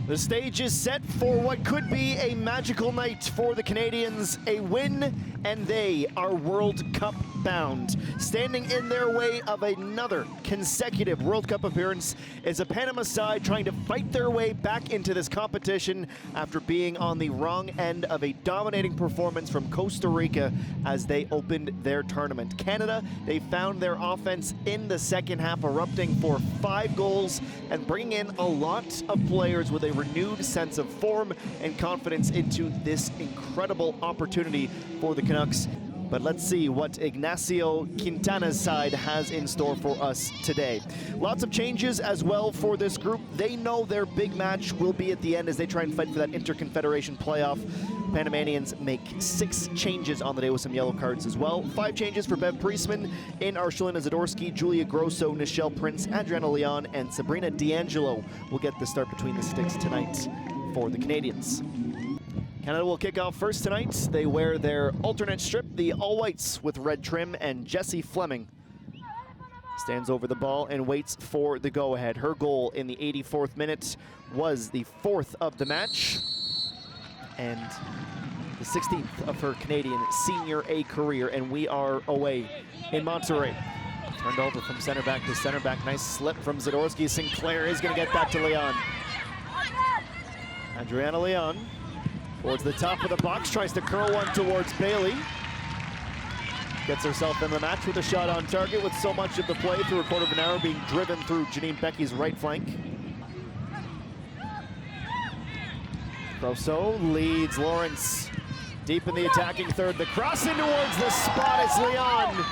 The stage is set for what could be a magical night for the Canadians. A win, and they are World Cup bound. Standing in their way of another consecutive World Cup appearance is a Panama side trying to fight their way back into this competition after being on the wrong end of a dominating performance from Costa Rica as they opened their tournament. Canada, they found their offense in the second half, erupting for 5 goals and bringing in a lot of players with a renewed sense of form and confidence into this incredible opportunity for the Canucks. But let's see what Ignacio Quintana's side has in store for us today. Lots of changes as well for this group. They know their big match will be at the end as they try and fight for that Interconfederation playoff. Panamanians make 6 changes on the day with some yellow cards as well. 5 changes for Bev Priestman in Arcelina Zadorski, Julia Grosso, Nichelle Prince, Adriana Leon, and Sabrina D'Angelo will get the start between the sticks tonight for the Canadians. Canada will kick off first tonight. They wear their alternate strip, the all-whites with red trim, and Jessie Fleming stands over the ball and waits for the go-ahead. Her goal in the 84th minute was the 4th of the match and the 16th of her Canadian Senior A career, and we are away in Monterrey. Turned over from center back to center back. Nice slip from Zadorski. Sinclair is going to get that to Leon. Adriana Leon towards the top of the box, tries to curl one towards Bailey. Gets herself in the match with a shot on target, with so much of the play through a quarter of an hour being driven through Janine Becky's right flank. Grosso leads Lawrence deep in the attacking third. The cross in towards the spot is Leon.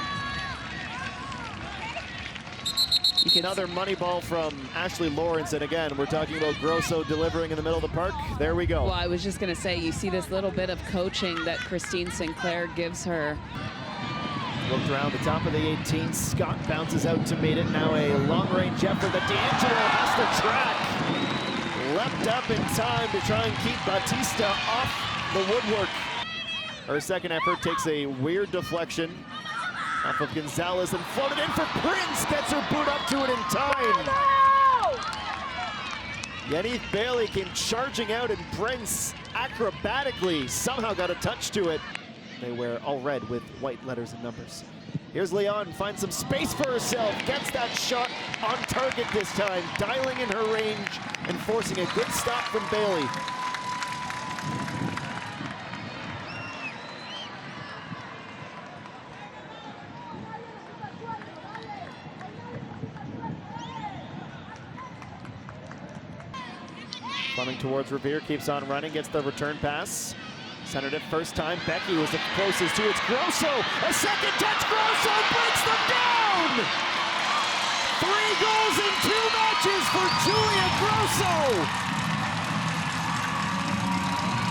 Another money ball from Ashley Lawrence, and again, we're talking about Grosso delivering in the middle of the park. There we go. Well, I was just going to say, you see this little bit of coaching that Christine Sinclair gives her. Looked around the top of the 18. Scott bounces out to meet it. Now a long-range effort that D'Angelo has to track. Leapt up in time to try and keep Batista off the woodwork. Her second effort takes a weird deflection off of Gonzalez and floated in for Prince. Gets her boot up to it in time. Yenneith Bailey came charging out, and Prince acrobatically somehow got a touch to it. They wear all red with white letters and numbers. Here's Leon, finds some space for herself, gets that shot on target this time, dialing in her range and forcing a good stop from Bailey. Coming towards Revere, keeps on running, gets the return pass. Centered it first time. Becky was the closest to it. It's Grosso. A second touch. Grosso breaks them down. 3 goals in 2 matches for Julia Grosso.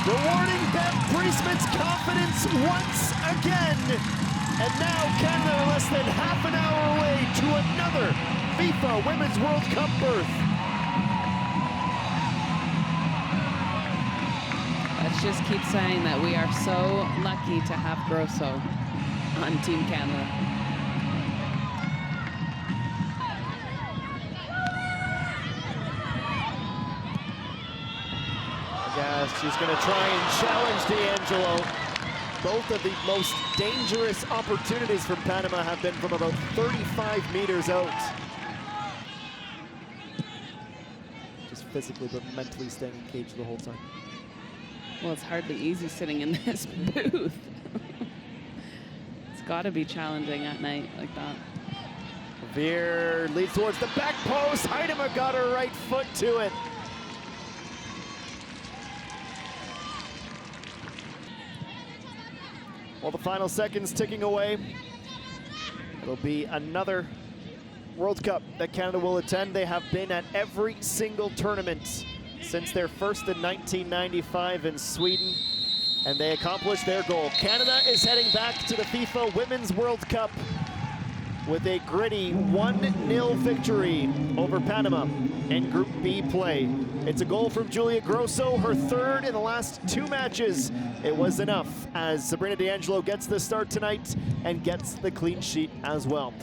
Rewarding Bev Priestman's confidence once again. And now Canada are less than half an hour away to another FIFA Women's World Cup berth. Let's just keep saying that we are so lucky to have Grosso on Team Canada. Yeah, she's going to try and challenge D'Angelo. Both of the most dangerous opportunities from Panama have been from about 35 meters out. Just physically but mentally staying engaged the whole time. Well, it's hardly easy sitting in this booth. It's got to be challenging at night like that. Veer leads towards the back post. Heidema got her right foot to it. Well, the final seconds ticking away. It'll be another World Cup that Canada will attend. They have been at every single tournament since their first in 1995 in Sweden, and they accomplished their goal. Canada is heading back to the FIFA Women's World Cup with a gritty 1-0 victory over Panama in Group B play. It's a goal from Julia Grosso, her 3rd in the last 2 matches. It was enough as Sabrina D'Angelo gets the start tonight and gets the clean sheet as well.